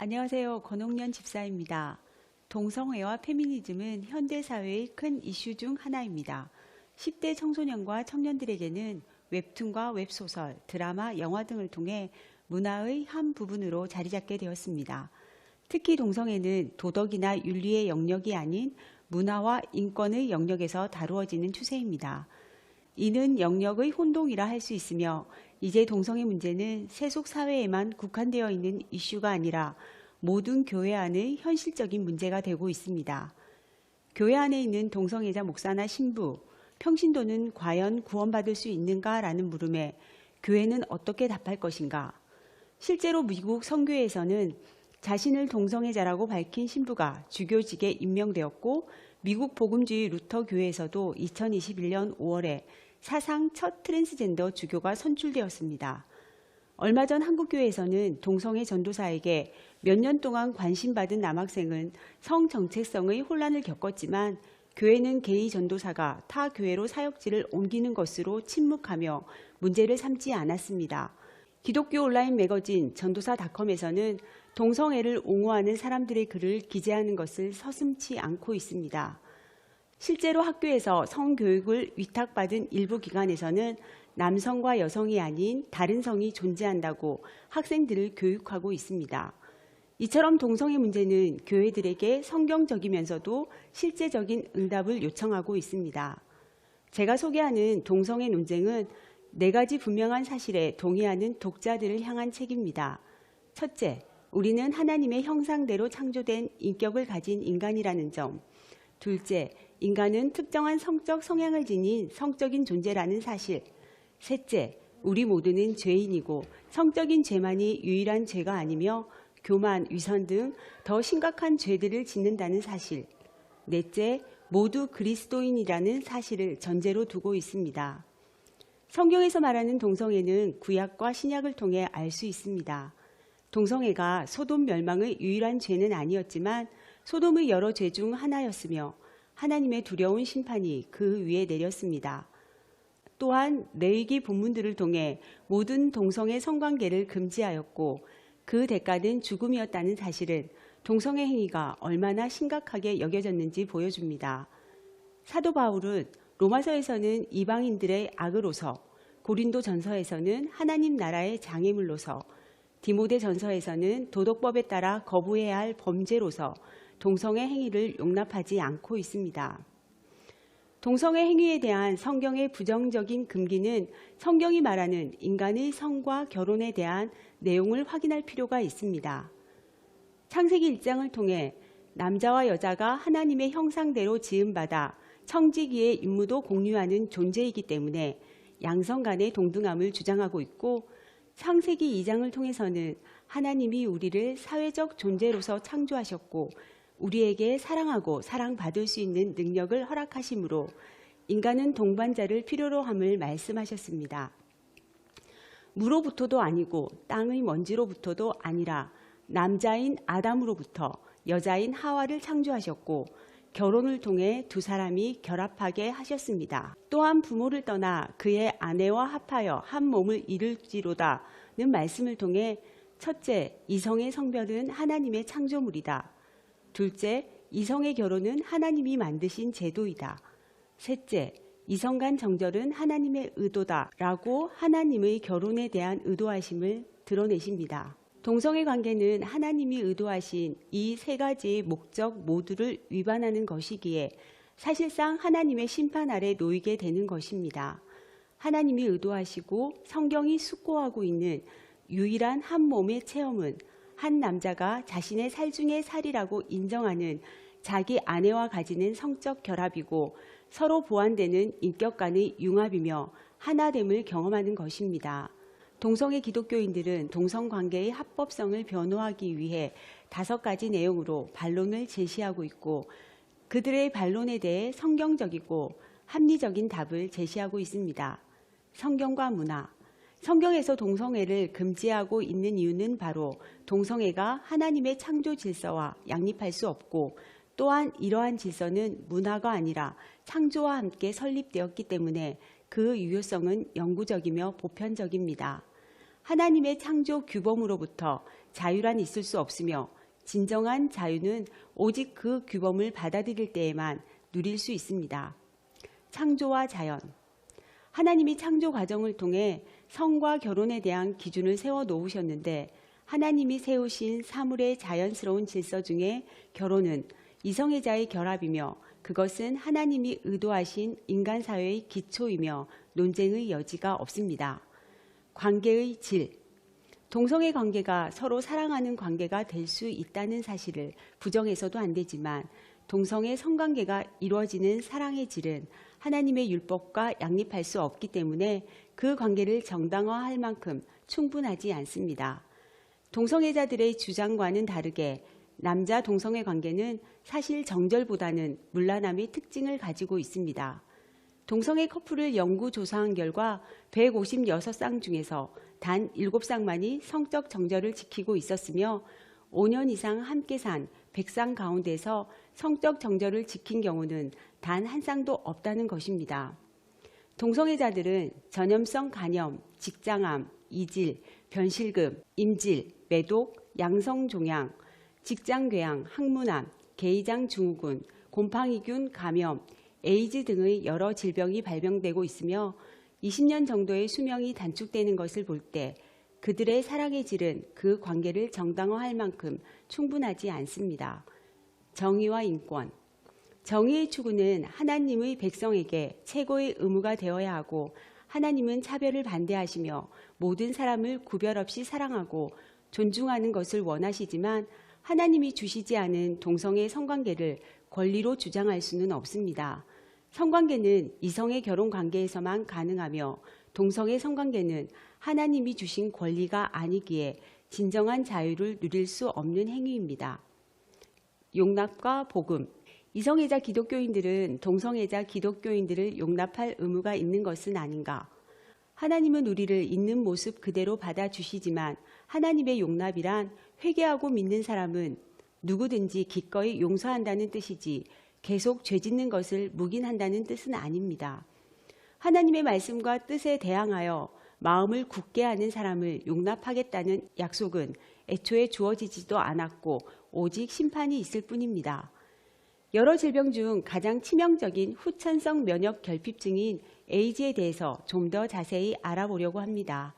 안녕하세요. 권옥련 집사입니다. 동성애와 페미니즘은 현대사회의 큰 이슈 중 하나입니다. 10대 청소년과 청년들에게는 웹툰과 웹소설, 드라마, 영화 등을 통해 문화의 한 부분으로 자리 잡게 되었습니다. 특히 동성애는 도덕이나 윤리의 영역이 아닌 문화와 인권의 영역에서 다루어지는 추세입니다. 이는 영역의 혼동이라 할 수 있으며 이제 동성애 문제는 세속 사회에만 국한되어 있는 이슈가 아니라 모든 교회 안의 현실적인 문제가 되고 있습니다. 교회 안에 있는 동성애자 목사나 신부, 평신도는 과연 구원받을 수 있는가라는 물음에 교회는 어떻게 답할 것인가? 실제로 미국 선교회에서는 자신을 동성애자라고 밝힌 신부가 주교직에 임명되었고 미국 복음주의 루터 교회에서도 2021년 5월에 사상 첫 트랜스젠더 주교가 선출되었습니다. 얼마 전 한국교회에서는 동성애 전도사에게 몇 년 동안 관심받은 남학생은 성정체성의 혼란을 겪었지만 교회는 게이 전도사가 타 교회로 사역지를 옮기는 것으로 침묵하며 문제를 삼지 않았습니다. 기독교 온라인 매거진 전도사닷컴에서는 동성애를 옹호하는 사람들의 글을 기재하는 것을 서슴지 않고 있습니다. 실제로 학교에서 성교육을 위탁받은 일부 기관에서는 남성과 여성이 아닌 다른 성이 존재한다고 학생들을 교육하고 있습니다. 이처럼 동성애 문제는 교회들에게 성경적이면서도 실제적인 응답을 요청하고 있습니다. 제가 소개하는 동성애 논쟁은 4가지 분명한 사실에 동의하는 독자들을 향한 책입니다. 첫째, 우리는 하나님의 형상대로 창조된 인격을 가진 인간이라는 점. 둘째, 인간은 특정한 성적 성향을 지닌 성적인 존재라는 사실. 셋째, 우리 모두는 죄인이고 성적인 죄만이 유일한 죄가 아니며 교만, 위선 등 더 심각한 죄들을 짓는다는 사실. 넷째, 모두 그리스도인이라는 사실을 전제로 두고 있습니다. 성경에서 말하는 동성애는 구약과 신약을 통해 알 수 있습니다. 동성애가 소돔 멸망의 유일한 죄는 아니었지만 소돔의 여러 죄 중 하나였으며 하나님의 두려운 심판이 그 위에 내렸습니다. 또한 레위기 본문들을 통해 모든 동성애 성관계를 금지하였고 그 대가는 죽음이었다는 사실은 동성애 행위가 얼마나 심각하게 여겨졌는지 보여줍니다. 사도 바울은 로마서에서는 이방인들의 악으로서, 고린도 전서에서는 하나님 나라의 장애물로서, 디모데 전서에서는 도덕법에 따라 거부해야 할 범죄로서 동성애 행위를 용납하지 않고 있습니다. 동성애 행위에 대한 성경의 부정적인 금기는 성경이 말하는 인간의 성과 결혼에 대한 내용을 확인할 필요가 있습니다. 창세기 1장을 통해 남자와 여자가 하나님의 형상대로 지음받아 청지기의 임무도 공유하는 존재이기 때문에 양성 간의 동등함을 주장하고 있고 창세기 2장을 통해서는 하나님이 우리를 사회적 존재로서 창조하셨고 우리에게 사랑하고 사랑받을 수 있는 능력을 허락하시므로 인간은 동반자를 필요로 함을 말씀하셨습니다. 물로부터도 아니고 땅의 먼지로부터도 아니라 남자인 아담으로부터 여자인 하와를 창조하셨고 결혼을 통해 두 사람이 결합하게 하셨습니다. 또한 부모를 떠나 그의 아내와 합하여 한 몸을 이룰지로다는 말씀을 통해 첫째, 이성의 성별은 하나님의 창조물이다. 둘째, 이성의 결혼은 하나님이 만드신 제도이다. 셋째, 이성 간 정절은 하나님의 의도다 라고 하나님의 결혼에 대한 의도하심을 드러내십니다. 동성애 관계는 하나님이 의도하신 이 3가지의 목적 모두를 위반하는 것이기에 사실상 하나님의 심판 아래 놓이게 되는 것입니다. 하나님이 의도하시고 성경이 숙고하고 있는 유일한 한 몸의 체험은 한 남자가 자신의 살 중의 살이라고 인정하는 자기 아내와 가지는 성적 결합이고 서로 보완되는 인격 간의 융합이며 하나됨을 경험하는 것입니다. 동성애 기독교인들은 동성관계의 합법성을 변호하기 위해 5가지 내용으로 반론을 제시하고 있고 그들의 반론에 대해 성경적이고 합리적인 답을 제시하고 있습니다. 성경과 문화. 성경에서 동성애를 금지하고 있는 이유는 바로 동성애가 하나님의 창조 질서와 양립할 수 없고 또한 이러한 질서는 문화가 아니라 창조와 함께 설립되었기 때문에 그 유효성은 영구적이며 보편적입니다. 하나님의 창조 규범으로부터 자유란 있을 수 없으며 진정한 자유는 오직 그 규범을 받아들일 때에만 누릴 수 있습니다. 창조와 자연. 하나님이 창조 과정을 통해 성과 결혼에 대한 기준을 세워 놓으셨는데 하나님이 세우신 사물의 자연스러운 질서 중에 결혼은 이성애자의 결합이며 그것은 하나님이 의도하신 인간 사회의 기초이며 논쟁의 여지가 없습니다. 관계의 질. 동성애 관계가 서로 사랑하는 관계가 될 수 있다는 사실을 부정해서도 안 되지만 동성애 성관계가 이루어지는 사랑의 질은 하나님의 율법과 양립할 수 없기 때문에 그 관계를 정당화할 만큼 충분하지 않습니다. 동성애자들의 주장과는 다르게 남자 동성애 관계는 사실 정절보다는 문란함의 특징을 가지고 있습니다. 동성애 커플을 연구 조사한 결과 156쌍 중에서 단 7쌍만이 성적 정절을 지키고 있었으며 5년 이상 함께 산 100쌍 가운데서 성적 정절을 지킨 경우는 단 한 쌍도 없다는 것입니다. 동성애자들은 전염성 간염, 직장암, 이질, 변실금, 임질, 매독, 양성종양, 직장궤양, 항문암, 개이장 증후군, 곰팡이균 감염, 에이즈 등의 여러 질병이 발병되고 있으며 20년 정도의 수명이 단축되는 것을 볼 때 그들의 사랑의 질은 그 관계를 정당화할 만큼 충분하지 않습니다. 정의와 인권. 정의의 추구는 하나님의 백성에게 최고의 의무가 되어야 하고 하나님은 차별을 반대하시며 모든 사람을 구별 없이 사랑하고 존중하는 것을 원하시지만 하나님이 주시지 않은 동성애 성관계를 권리로 주장할 수는 없습니다. 성관계는 이성의 결혼 관계에서만 가능하며 동성애 성관계는 하나님이 주신 권리가 아니기에 진정한 자유를 누릴 수 없는 행위입니다. 용납과 복음. 이성애자 기독교인들은 동성애자 기독교인들을 용납할 의무가 있는 것은 아닌가? 하나님은 우리를 있는 모습 그대로 받아주시지만 하나님의 용납이란 회개하고 믿는 사람은 누구든지 기꺼이 용서한다는 뜻이지 계속 죄 짓는 것을 묵인한다는 뜻은 아닙니다. 하나님의 말씀과 뜻에 대항하여 마음을 굳게 하는 사람을 용납하겠다는 약속은 애초에 주어지지도 않았고 오직 심판이 있을 뿐입니다. 여러 질병 중 가장 치명적인 후천성 면역 결핍증인 에이즈에 대해서 좀 더 자세히 알아보려고 합니다.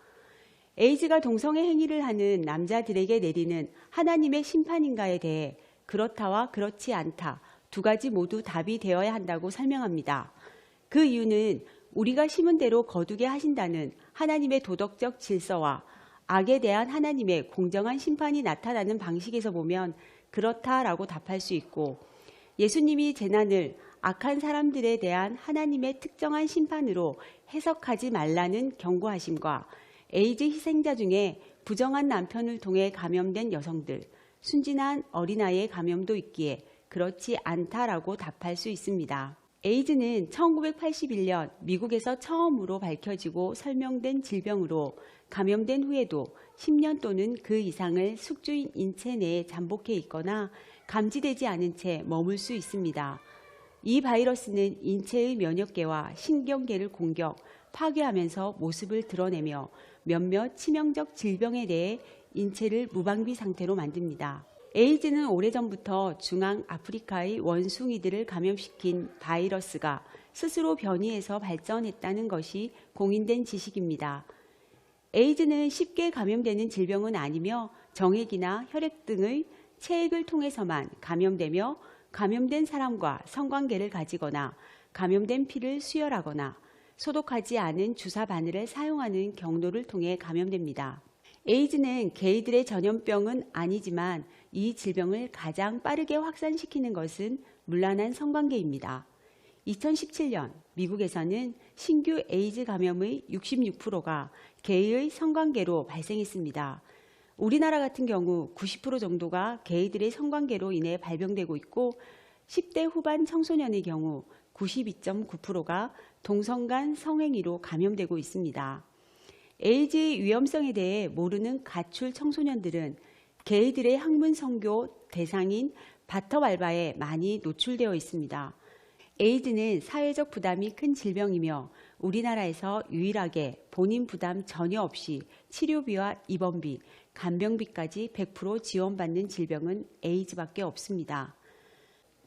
에이즈가 동성애 행위를 하는 남자들에게 내리는 하나님의 심판인가에 대해 그렇다와 그렇지 않다 두 가지 모두 답이 되어야 한다고 설명합니다. 그 이유는 우리가 심은 대로 거두게 하신다는 하나님의 도덕적 질서와 악에 대한 하나님의 공정한 심판이 나타나는 방식에서 보면 그렇다라고 답할 수 있고 예수님이 재난을 악한 사람들에 대한 하나님의 특정한 심판으로 해석하지 말라는 경고하심과 에이즈 희생자 중에 부정한 남편을 통해 감염된 여성들, 순진한 어린아이의 감염도 있기에 그렇지 않다라고 답할 수 있습니다. 에이즈는 1981년 미국에서 처음으로 밝혀지고 설명된 질병으로 감염된 후에도 10년 또는 그 이상을 숙주인 인체 내에 잠복해 있거나 감지되지 않은 채 머물 수 있습니다. 이 바이러스는 인체의 면역계와 신경계를 공격, 파괴하면서 모습을 드러내며 몇몇 치명적 질병에 대해 인체를 무방비 상태로 만듭니다. 에이즈는 오래전부터 중앙 아프리카의 원숭이들을 감염시킨 바이러스가 스스로 변이해서 발전했다는 것이 공인된 지식입니다. 에이즈는 쉽게 감염되는 질병은 아니며 정액이나 혈액 등의 체액을 통해서만 감염되며 감염된 사람과 성관계를 가지거나 감염된 피를 수혈하거나 소독하지 않은 주사 바늘을 사용하는 경로를 통해 감염됩니다. 에이즈는 게이들의 전염병은 아니지만 이 질병을 가장 빠르게 확산시키는 것은 문란한 성관계입니다. 2017년 미국에서는 신규 에이즈 감염의 66%가 게이의 성관계로 발생했습니다. 우리나라 같은 경우 90% 정도가 게이들의 성관계로 인해 발병되고 있고 10대 후반 청소년의 경우 92.9%가 동성 간 성행위로 감염되고 있습니다. 에이즈의 위험성에 대해 모르는 가출 청소년들은 게이들의 학문 선교 대상인 바터발바에 많이 노출되어 있습니다. 에이즈는 사회적 부담이 큰 질병이며 우리나라에서 유일하게 본인 부담 전혀 없이 치료비와 입원비, 간병비까지 100% 지원받는 질병은 에이즈밖에 없습니다.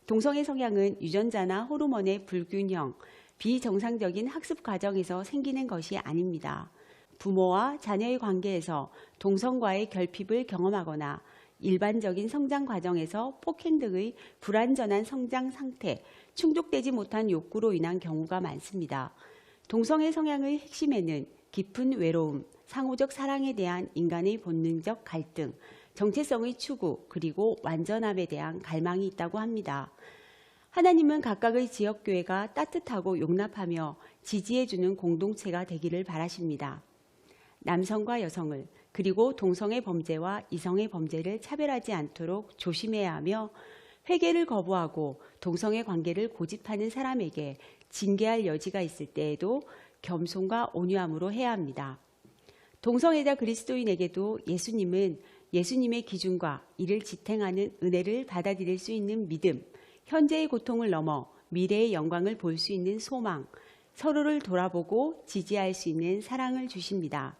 동성애 성향은 유전자나 호르몬의 불균형, 비정상적인 학습 과정에서 생기는 것이 아닙니다. 부모와 자녀의 관계에서 동성과의 결핍을 경험하거나 일반적인 성장 과정에서 폭행 등의 불완전한 성장 상태, 충족되지 못한 욕구로 인한 경우가 많습니다. 동성애 성향의 핵심에는 깊은 외로움, 상호적 사랑에 대한 인간의 본능적 갈등, 정체성의 추구, 그리고 완전함에 대한 갈망이 있다고 합니다. 하나님은 각각의 지역교회가 따뜻하고 용납하며 지지해주는 공동체가 되기를 바라십니다. 남성과 여성을 그리고 동성애 범죄와 이성애 범죄를 차별하지 않도록 조심해야 하며 회개를 거부하고 동성애 관계를 고집하는 사람에게 징계할 여지가 있을 때에도 겸손과 온유함으로 해야 합니다. 동성애자 그리스도인에게도 예수님은 예수님의 기준과 이를 지탱하는 은혜를 받아들일 수 있는 믿음, 현재의 고통을 넘어 미래의 영광을 볼 수 있는 소망, 서로를 돌아보고 지지할 수 있는 사랑을 주십니다.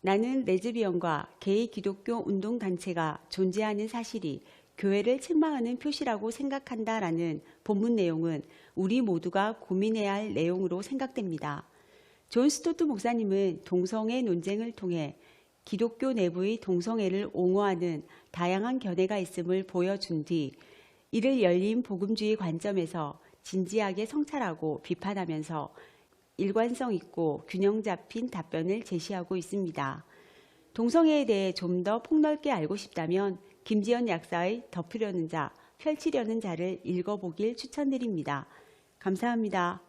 나는 레즈비언과 게이 기독교 운동단체가 존재하는 사실이 교회를 책망하는 표시라고 생각한다라는 본문 내용은 우리 모두가 고민해야 할 내용으로 생각됩니다. 존 스토트 목사님은 동성애 논쟁을 통해 기독교 내부의 동성애를 옹호하는 다양한 견해가 있음을 보여준 뒤 이를 열린 복음주의 관점에서 진지하게 성찰하고 비판하면서 일관성 있고 균형 잡힌 답변을 제시하고 있습니다. 동성애에 대해 좀 더 폭넓게 알고 싶다면 김지연 약사의 덮으려는 자, 펼치려는 자를 읽어보길 추천드립니다. 감사합니다.